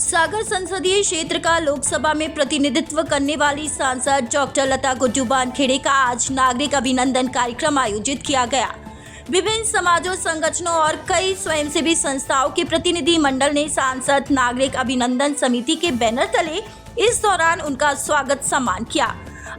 सागर संसदीय क्षेत्र का लोकसभा में प्रतिनिधित्व करने वाली सांसद डॉक्टर लता गुड्डू बानखेड़े का आज नागरिक अभिनंदन कार्यक्रम आयोजित किया गया। विभिन्न समाजों, संगठनों और कई स्वयंसेवी संस्थाओं के प्रतिनिधि मंडल ने सांसद नागरिक अभिनंदन समिति के बैनर तले इस दौरान उनका स्वागत सम्मान किया।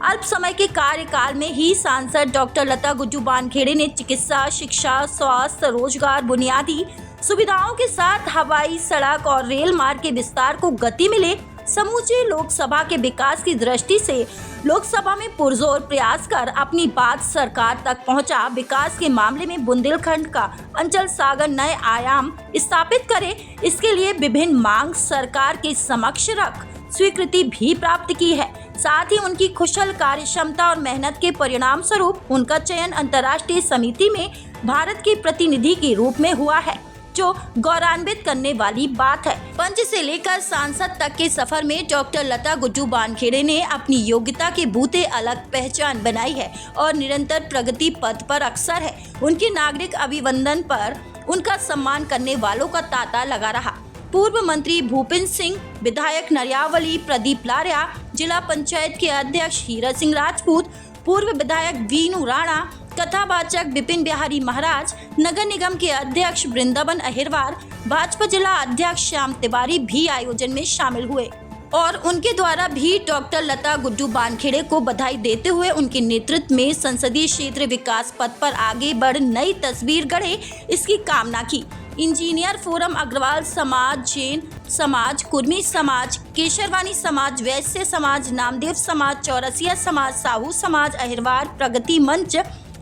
अल्प समय के कार्यकाल में ही सांसद डॉक्टर लता गुड्डू बानखेड़े ने चिकित्सा, शिक्षा, स्वास्थ्य, रोजगार, बुनियादी सुविधाओं के साथ हवाई, सड़क और रेल मार्ग के विस्तार को गति मिले समूचे लोकसभा के विकास की दृष्टि से लोकसभा में पुरजोर प्रयास कर अपनी बात सरकार तक पहुंचा। विकास के मामले में बुंदेलखंड का अंचल सागर नए आयाम स्थापित करे, इसके लिए विभिन्न मांग सरकार के समक्ष रख स्वीकृति भी प्राप्त की है। साथ ही उनकी कुशल कार्य क्षमता और मेहनत के परिणाम स्वरूप उनका चयन अंतर्राष्ट्रीय समिति में भारत के प्रतिनिधि के रूप में हुआ है, जो गौरवान्वित करने वाली बात है। पंच से लेकर सांसद तक के सफर में डॉक्टर लता गुड्डू बानखेड़े ने अपनी योग्यता के बूते अलग पहचान बनाई है और निरंतर प्रगति पथ पर अक्सर है। उनके नागरिक अभिनंदन पर उनका सम्मान करने वालों का तांता लगा रहा। पूर्व मंत्री भूपिंदर सिंह, विधायक नरियावली प्रदीप लारिया, जिला पंचायत के अध्यक्ष हीरा सिंह राजपूत, पूर्व विधायक वीनू राणा, कथावाचक विपिन बिहारी महाराज, नगर निगम के अध्यक्ष वृंदावन अहिरवार, भाजपा जिला अध्यक्ष श्याम तिवारी भी आयोजन में शामिल हुए और उनके द्वारा भी डॉक्टर लता गुड्डू बानखेड़े को बधाई देते हुए उनके नेतृत्व में संसदीय क्षेत्र विकास पथ पर आगे बढ़ नई तस्वीर गढ़े, इसकी कामना की। इंजीनियर फोरम, अग्रवाल समाज, जैन समाज, कुर्मी समाज, केशरवानी समाज, वैश्य समाज, नामदेव समाज, चौरसिया समाज, साहू समाज, अहिरवार प्रगति मंच,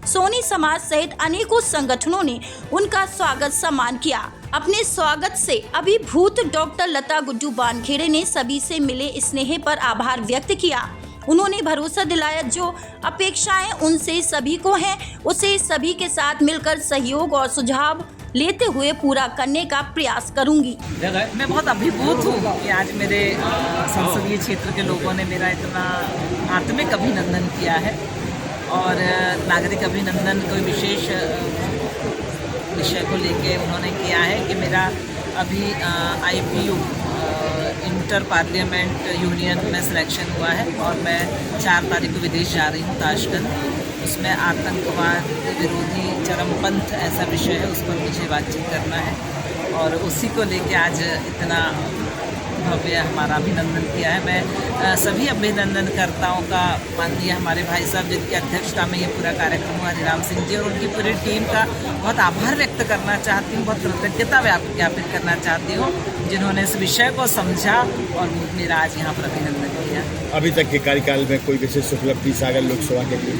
सोनी समाज सहित अनेकों संगठनों ने उनका स्वागत सम्मान किया। अपने स्वागत से अभिभूत डॉक्टर लता गुड्डू बानखेड़े ने सभी से मिले स्नेह पर आभार व्यक्त किया। उन्होंने भरोसा दिलाया, जो अपेक्षाएं उनसे सभी को हैं, उसे सभी के साथ मिलकर सहयोग और सुझाव लेते हुए पूरा करने का प्रयास करूंगी। मैं बहुत अभिभूत हूँ कि आज मेरे संसदीय क्षेत्र के लोगों ने मेरा इतना आत्मिक अभिनंदन किया है और नागरिक अभिनंदन कोई विशेष विषय को लेके उन्होंने किया है कि मेरा अभी IPU इंटर पार्लियामेंट यूनियन में सिलेक्शन हुआ है और मैं 4 तारीख को विदेश जा रही हूँ, ताशकंद। उसमें आतंकवाद विरोधी चरमपंथ ऐसा विषय है, उस पर मुझे बातचीत करना है और उसी को लेके आज इतना भव्य हमारा अभिनंदन किया है। मैं सभी अभिनंदनकर्ताओं का, माननीय हमारे भाई साहब जिनकी अध्यक्षता में ये पूरा कार्यक्रम हुआ, हरिराम सिंह जी और उनकी पूरी टीम का बहुत आभार व्यक्त करना चाहती हूँ, बहुत कृतज्ञता ज्ञापित करना चाहती हूँ, जिन्होंने इस विषय को समझा और मेरा आज यहाँ पर अभिनंदन किया। अभी तक के कार्यकाल में कोई विशेष उपलब्धि सागर लोकसभा के लिए?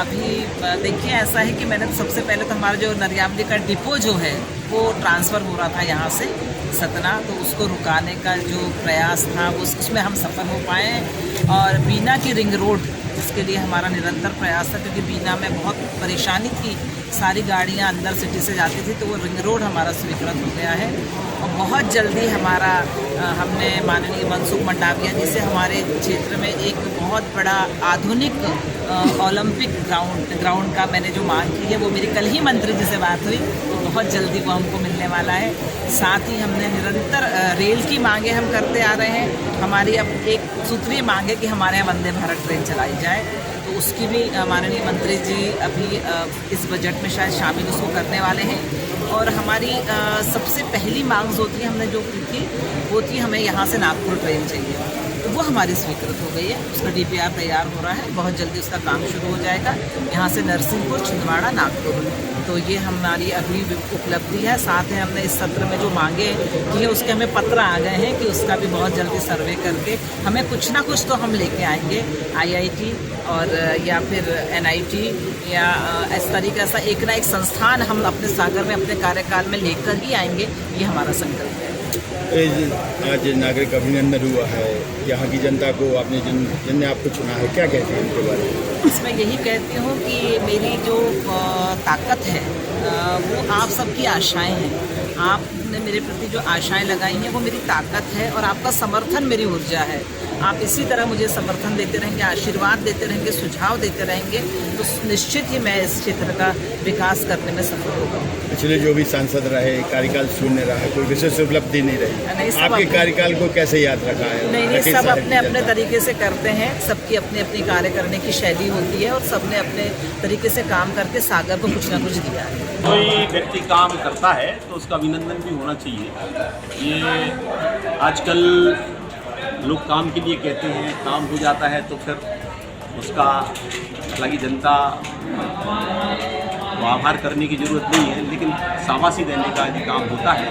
अभी देखिए, ऐसा है कि मैंने सबसे पहले तो हमारा जो नरियावली का डिपो जो है वो ट्रांसफ़र हो रहा था यहाँ से सतना, तो उसको रुकाने का जो प्रयास था उसमें हम सफल हो पाए और बीना की रिंग रोड, जिसके लिए हमारा निरंतर प्रयास था, क्योंकि बीना में बहुत परेशानी थी, सारी गाड़ियाँ अंदर सिटी से जाती थी, तो वो रिंग रोड हमारा स्वीकृत हो गया है और बहुत जल्दी हमारा हमने माननीय मनसुख मंडाविया जी से हमारे क्षेत्र में एक बहुत बड़ा आधुनिक ओलंपिक ग्राउंड का मैंने जो मांग की है, वो मेरी कल ही मंत्री जी से बात हुई, तो बहुत जल्दी वो हमको मिलने वाला है। साथ ही हमने निरंतर रेल की मांगे हम करते आ रहे हैं। हमारी अब एक सूत्रीय मांग है कि हमारे यहाँ वंदे भारत ट्रेन चलाई जाए, तो उसकी भी माननीय मंत्री जी अभी इस बजट में शायद शामिल उसको करने वाले हैं। और हमारी सबसे पहली मांग जो थी, हमने जो की थी, वो थी हमें यहाँ से नागपुर ट्रेन चाहिए, तो वो हमारी स्वीकृत हो गई है। उसका DPR तैयार हो रहा है, बहुत जल्दी उसका काम शुरू हो जाएगा, यहाँ से नरसिंहपुर, छिंदवाड़ा, नागपुर। तो ये हमारी अभी उपलब्धि है। साथ में हमने इस सत्र में जो मांगे की है उसके हमें पत्र आ गए हैं कि उसका भी बहुत जल्दी सर्वे करके हमें कुछ ना कुछ तो हम लेके आएंगे, IIT और या फिर NIT या इस तरीके से एक ना एक संस्थान हम अपने सागर में अपने कार्यकाल में लेकर ही आएंगे, ये हमारा संकल्प है। आज नागरिक अभिनंदन हुआ है, यहाँ की जनता को आपने जिनने आपको चुना है, क्या कहते हैं उनके बारे में? इसमें यही कहती हूँ कि मेरी जो ताकत है वो आप सबकी आशाएं हैं। आपने मेरे प्रति जो आशाएं लगाई हैं वो मेरी ताकत है और आपका समर्थन मेरी ऊर्जा है। आप इसी तरह मुझे समर्थन देते रहेंगे, आशीर्वाद देते रहेंगे, सुझाव देते रहेंगे, तो निश्चित ही मैं इस क्षेत्र का विकास करने में सफल होगा। पिछले जो भी सांसद रहे कार्यकाल शून्य रहा, कोई विशेष उपलब्धि नहीं नहीं, रही, सब आपके अपने- कार्यकाल को कैसे याद रखा है? नहीं, लखीसराय सब की अपने अपने जनता। तरीके से करते हैं, सबकी अपनी अपनी कार्य करने की शैली होती है और सबने अपने तरीके से काम करके सागर को कुछ ना कुछ दिया है। कोई व्यक्ति काम करता है तो उसका अभिनंदन भी होना चाहिए। ये आजकल लोग काम के लिए कहते हैं, काम हो जाता है तो फिर उसका हालांकि जनता को आभार करने की ज़रूरत नहीं है, लेकिन शाबाशी देने का यदि काम होता है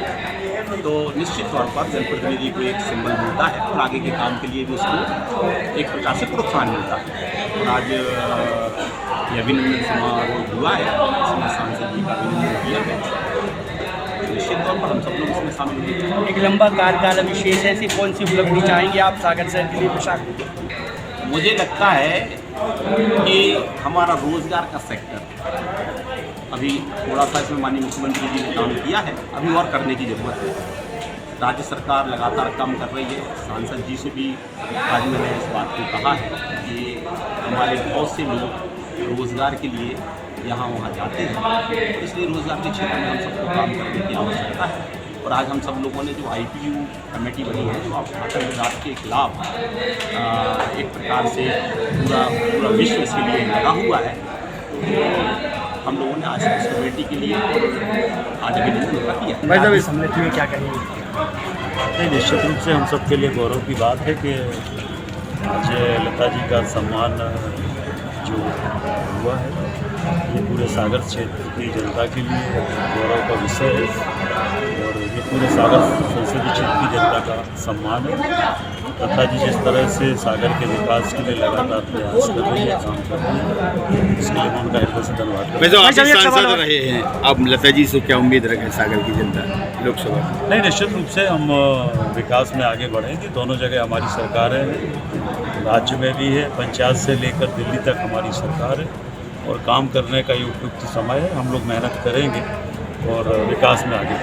तो निश्चित तौर पर जनप्रतिनिधि को एक सिंबल मिलता है और आगे के काम के लिए भी उसको एक प्रकार से प्रोत्साहन मिलता है। और आज ये अभिनंदन समारोह हुआ है, इसमें सांसद जी का अभिनंदन किया गया। निश्चित तौर पर हम सब लोग इसमें शामिल हुए। एक लंबा कार्यकाल विशेष ऐसी कौन सी उपलब्धि चाहेंगे आप सागर शहर के लिए प्रशासन? मुझे लगता है कि हमारा रोजगार का सेक्टर अभी थोड़ा सा इसमें माननीय मुख्यमंत्री जी ने काम किया है, अभी और करने की ज़रूरत है। राज्य सरकार लगातार काम कर रही है। सांसद जी से भी आज मैंने इस बात को कहा है कि हमारे बहुत से लोग रोज़गार के लिए यहाँ वहाँ जाते हैं, इसलिए रोज़गार के क्षेत्र में हम सबको काम करने की आवश्यकता है। और आज हम सब लोगों ने जो IPU कमेटी बनी है, जो आतंकवाद के खिलाफ एक प्रकार से पूरा विश्व इसके लिए लगा हुआ है, तो हम लोगों ने आज इस कमेटी के लिए आज अभिनंदन किया। भाई साहब इस सम्मेलन में क्या कहेंगे? नहीं, निश्चित रूप से हम सबके लिए गौरव की बात है कि आज लता जी का सम्मान जो हुआ है, ये पूरे सागर क्षेत्र की जनता के लिए गौरव का विषय है और ये पूरे सागर संसदीय क्षेत्र की जनता का सम्मान है। लता जी जिस तरह से सागर के विकास के लिए लगातार प्रयास कर रही है, काम कर रही है, इसके लिए मैं उनका हृदय से धन्यवाद करता हूं। वैसे आप भी सांसद रहे हैं, आप लता जी से क्या उम्मीद रखें सागर की जनता लोकसभा? नहीं, निश्चित रूप से हम विकास में आगे बढ़ेंगे। दोनों जगह हमारी सरकारें हैं, राज्य में भी है, पंचायत से लेकर दिल्ली तक हमारी सरकार है और काम करने का ये उपयुक्त समय है। हम लोग मेहनत करेंगे और विकास में आगे